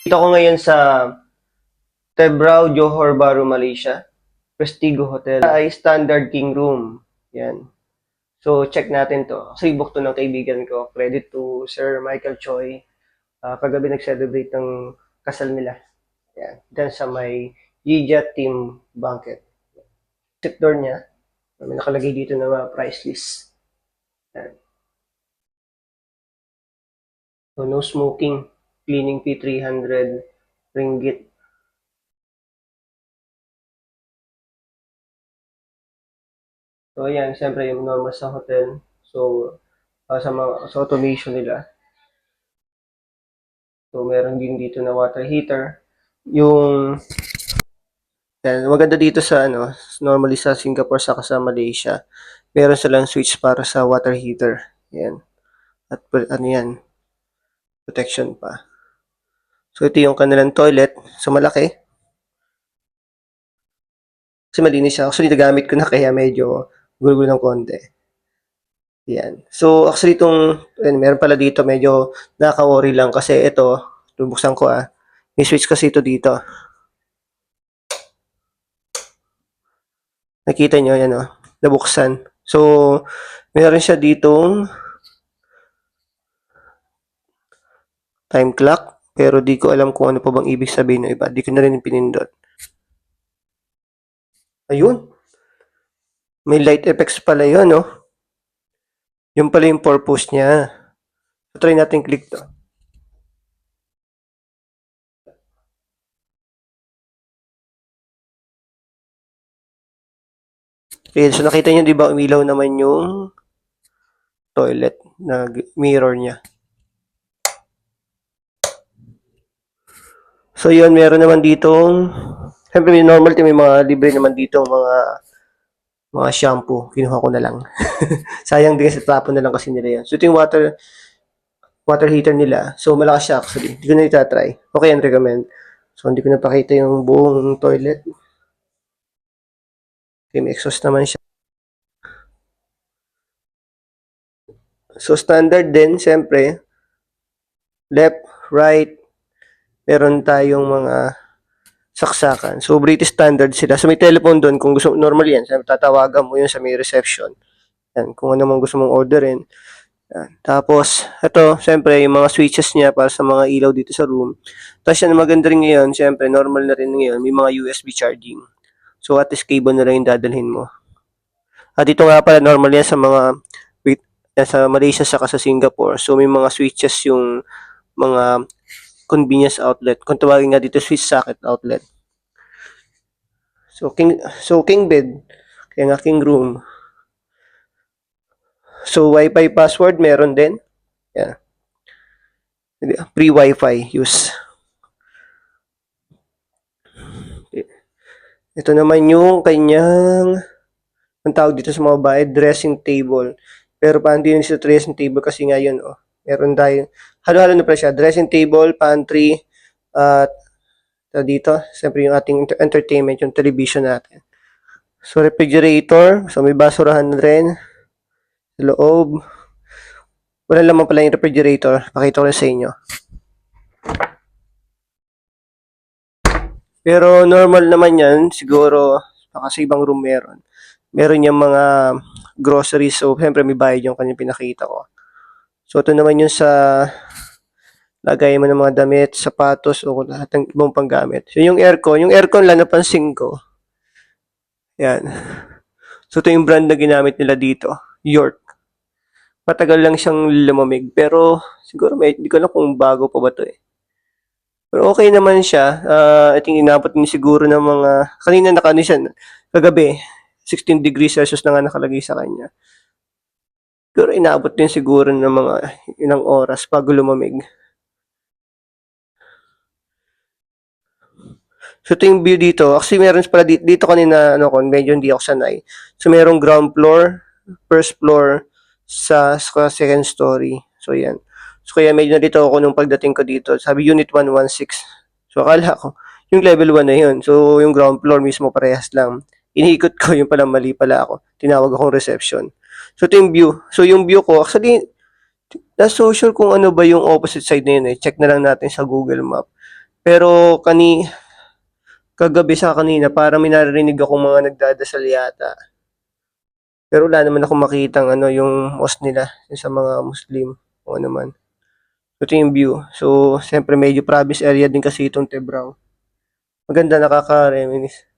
Dito ako ngayon sa Tebrao, Johor Bahru, Malaysia. Prestigo Hotel. Ay standard king room. Yan. So, check natin to. Kasi book to ng kaibigan ko. Credit to Sir Michael Choi. Kagabi nag-celebrate ng kasal nila. Yan. Diyan sa may Yijat Team Banquet. Tip door niya. May nakalagay dito na mga price list. Yan. So, no smoking. Cleaning fee 300 ringgit. So, ayan, siyempre yung normal sa hotel. So, sa automation nila. So, meron din dito na water heater. Yung, yan, maganda dito sa, normally sa Singapore sa Malaysia, meron silang switch para sa water heater. Yan. At, ano yan, protection pa. So, ito yung kanilang toilet. So, malaki. Kasi malinis siya. Actually, nagamit ko na kaya medyo gulo-gulo ng konti. Yan. So, actually meron pala dito medyo nakaka-worry lang kasi ito, bubuksan ko may switch kasi ito dito. Nakita nyo, yan nabuksan. So, meron siya ditong time clock, pero di ko alam kung ano pa bang ibig sabihin ng iba. Di ko na rin pinindot. Ayun. May light effects pala yun, no? Yung pala yung purpose niya. So, try natin click to. Okay, so nakita nyo, di ba, umilaw naman yung toilet na mirror niya. So, yun, meron naman ditong, siyempre, may normal, may mga libre naman dito, mga shampoo. Kinuha ko na lang. Sayang din kasi tapon na lang kasi nila yan. So, ito yung water heater nila. So, malakas siya actually. Hindi ko na itatry. Okay and recommend. So, hindi ko napakita yung buong toilet. Okay, may exhaust naman siya. So, standard din, siyempre. Left, right, meron tayong mga saksakan. So, British standard sila. So, may telephone doon. Kung gusto, normal yan. Tatawagan mo yun sa may reception. Yan, kung ano man gusto mong orderin. Yan. Tapos, ito, siyempre, yung mga switches niya para sa mga ilaw dito sa room. Tapos yan, maganda rin ngayon, siyempre, normal na rin ngayon, may mga USB charging. So, at least cable na lang yung dadalhin mo. At dito nga pala, normal yan sa mga, sa Malaysia saka sa Singapore. So, may mga switches yung mga convenience outlet. Kung tawagin nga dito, switch socket outlet. So, king bed. Kaya nga, king room. So, Wi-Fi password, meron din. Yan. Free Wi-Fi use. Ito naman yung kanyang, ang tawag dito sa mga bahay, dressing table. Pero pa hindi yun sa dressing table kasi nga yun, meron tayo, halo-halo na pala siya, dressing table, pantry, at dito, siyempre yung ating entertainment, yung television natin. So, refrigerator, so may basurahan na rin, sa loob. Wala naman pala yung refrigerator, pakita ko na sa inyo. Pero normal naman yan, siguro, kasi ibang room meron. Meron yung mga groceries, so siyempre may bayad yung kanyang pinakita ko. So, ito naman yung sa lagay mo ng mga damit, sapatos, o lahat ng ibang panggamit. So, yung aircon lang napansin ko. Yan. So, ito yung brand na ginamit nila dito. York. Matagal lang siyang lumamig, pero siguro hindi ko alam kung bago pa ba ito eh. Pero okay naman siya. I think inabot din siguro ng mga, kanina nakano siya, kagabi, 16 degrees Celsius na nga nakalagay sa kanya. Pero inabot din siguro ng mga ilang oras bago lumamig. So, ito yung view dito. Actually, meron pala dito kanina, medyo hindi ako sanay. So, merong ground floor, first floor, sa second story. So, yan. So, kaya medyo nalito ako nung pagdating ko dito. Sabi, unit 116. So, akala ko, yung level 1 na yun. So, yung ground floor mismo parehas lang. Iniikot ko, yung pala mali pala ako. Tinawag akong reception. So, ito yung view. So, yung view ko, actually, not so sure kung ano ba yung opposite side na yun eh. Check na lang natin sa Google Map. Pero kagabi sa kanina parang may naririnig akong mga nagdadasal yata. Pero wala naman akong makitang ano, yung mosque nila, yung sa mga Muslim o ano man. Ito yung view. So, siyempre medyo province area din kasi itong Tebrao. Maganda, nakaka-reminisce.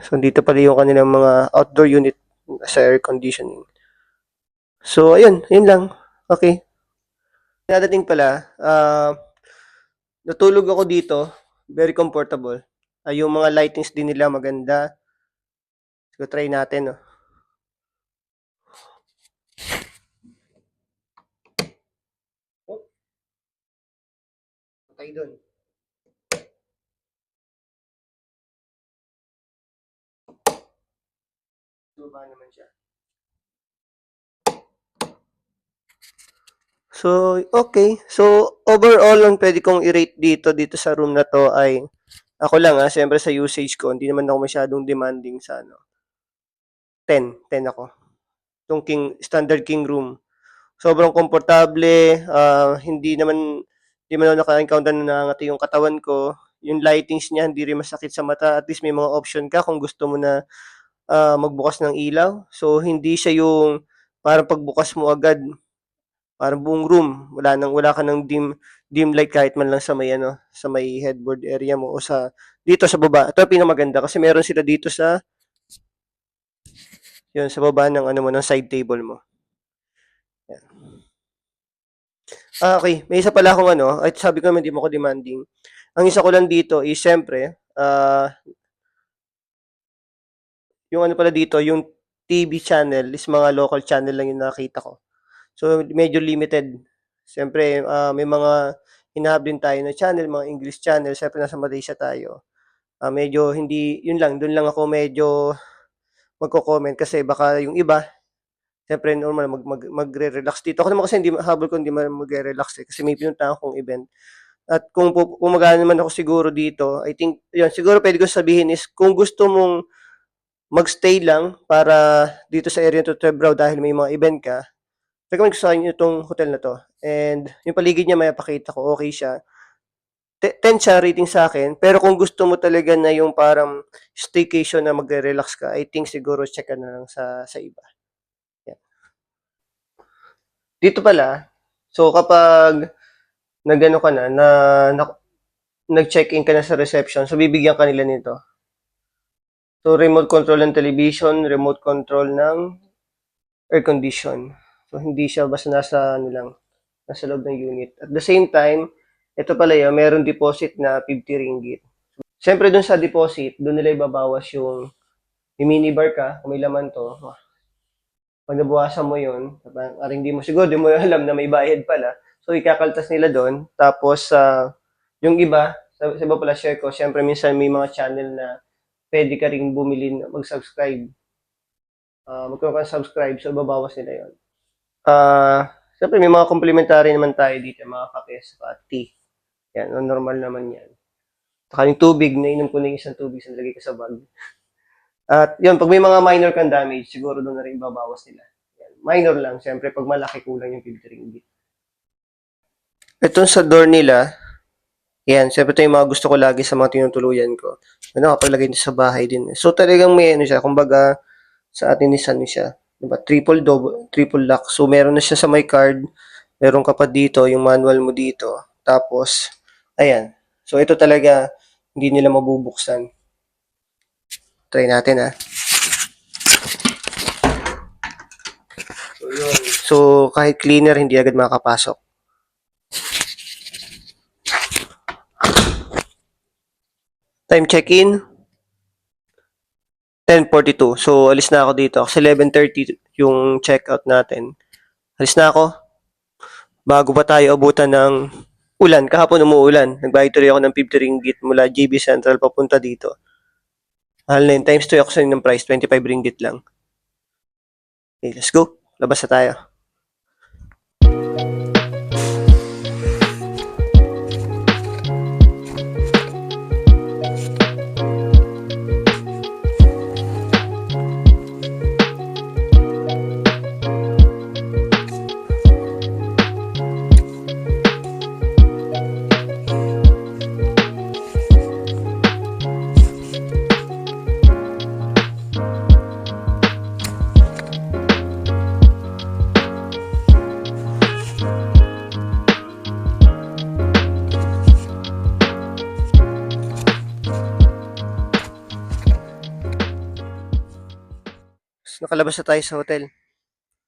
So, dito pala yung kanilang mga outdoor unit sa air conditioning. So, ayun, yun lang. Okay. Dadating pala, natulog ako dito. Very comfortable. Yung mga lightings din nila maganda. So, try natin, no? Oh, patay dun. Baba naman siya. So, okay. So, overall, ang pwede kong i-rate dito sa room na to ay, ako lang siyempre sa usage ko, hindi naman ako masyadong demanding sa ano. 10 ako. Itong standard king room. Sobrang komportable, hindi man ako naka-encounter na nangangati yung katawan ko. Yung lightings niya, hindi rin masakit sa mata. At least may mga option ka kung gusto mo na magbukas ng ilaw. So, hindi siya yung parang pagbukas mo agad, parang buong room, wala ka ng dim light kahit man lang sa may ano, sa may headboard area mo o dito sa baba. Ito ang pinakamaganda kasi meron sila dito sa baba ng ano mo, ng side table mo. Yan. Okay. May isa pala akong ano, at sabi ko naman hindi mo ako demanding. Ang isa ko lang dito is siyempre, yung ano pala dito, yung TV channel is mga local channel lang yung nakita ko. So, medyo limited. Siyempre, may mga hinahab din tayo na channel, mga English channel. Siyempre, nasa Malaysia tayo. Medyo hindi, yun lang, dun lang ako medyo magko-comment kasi baka yung iba, siyempre normal, magre-relax dito. Ako naman kasi hindi, habol ko hindi magre-relax kasi may pinunta akong event. At kung magana naman ako siguro dito, I think, yun, siguro pwede ko sabihin is, kung gusto mong magstay lang para dito sa area to Tebrao dahil may mga event ka, recommend ko sa inyo itong hotel na to. And yung paligid niya, may pakita ko, okay siya. 10 siya rating sa akin. Pero kung gusto mo talaga na yung parang staycation na magre-relax ka, I think siguro check ka na lang sa iba. Yan. Dito pala, so kapag nagano ka na nag-check-in ka na sa reception, so bibigyan ka nila nito. So remote control ng television, remote control ng air condition. So hindi siya basta nasa loob ng unit. At the same time, ito pala yun, meron deposit na 50 ringgit. Siyempre dun sa deposit, dun nila ibabawas yung minibar ka, kung may laman to. Pag nabuwasan mo yun, parang di mo alam na may bayad pala. So ikakaltas nila doon. Tapos yung iba, sa iba pala share ko, siyempre minsan may mga channel na pwede ka ring bumili, mag-subscribe. Magkaroon ka ng subscribe, so ibabawas nila yun. Siyempre may mga complimentary naman tayo dito, mga kape at tea. Yan, normal naman yan. Saka yung tubig, nainom ko na yung isang tubig sa nilagay ko sa bag. At yun, pag may mga minor kang damage, siguro doon na rin ibabawas nila. Yan. Minor lang, siyempre pag malaki kulang yung 50 ringgit. Ito sa door nila, yan, siyempre ito yung mga gusto ko lagi sa mga tinutuluyan ko. Ano, kapaglagay nito sa bahay din. So talagang may ano siya, kumbaga sa atin isa ni siya. Diba? Triple lock. So meron na siya sa my card. Meron ka pa dito, yung manual mo dito. Tapos, ayan. So ito talaga, hindi nila mabubuksan. Try natin So yun. So kahit cleaner, hindi agad makakapasok. Time check-in, 10:42. So alis na ako dito. Kasi 11:30 yung check-out natin. Alis na ako. Bago pa tayo abutan ng ulan. Kahapon umuulan. Nagbayad tuloy ako ng 50 ringgit mula GB Central papunta dito. Mahal na yun. Times 2 ako sa ng price. 25 ringgit lang. Okay, let's go. Labas na tayo. nakalabas na tayo sa hotel.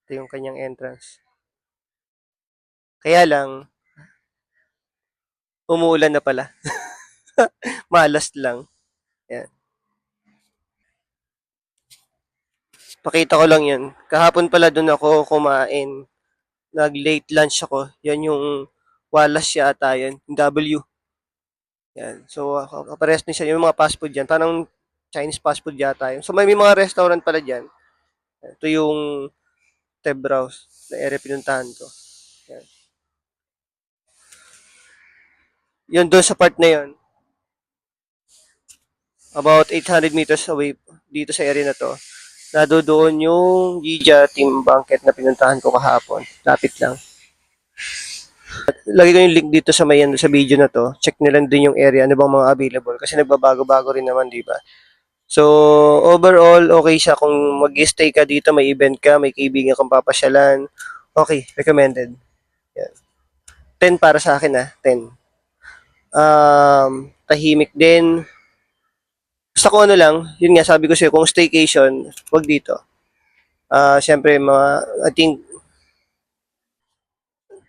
Ito yung kanyang entrance. Kaya lang, umuulan na pala. Malas lang. Yan. Pakita ko lang yun. Kahapon pala dun ako kumain. Nag-late lunch ako. Yan yung Wallace yata yun. W. Yan. So, kaparehas din siya. Yung mga fast food yan. Parang Chinese fast food yata yun. So, may mga restaurant pala dyan. Ito yung Tebrowse na area pinuntahan ko. Yan. Yun doon sa part na yun. About 800 meters away dito sa area na to. Doon yung Gija Team Banquet na pinuntahan ko kahapon. Lapit lang. Lagi ko yung link dito sa may sa video na to. Check nila din yung area, ano bang mga available. Kasi nagbabago-bago rin naman, di ba? So, overall, okay siya. Kung mag-stay ka dito, may event ka, may kaibigan kang papasyalan. Okay, recommended. Yan. 10 para sa akin 10. Tahimik din. Basta kung ano lang, yun nga, sabi ko sa'yo, kung staycation, wag dito. Siyempre, I think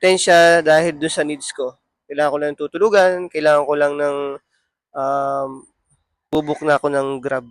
10 siya dahil dun sa needs ko. Kailangan ko lang ng tutulugan, kailangan ko lang ng bubuk na ako ng Grab.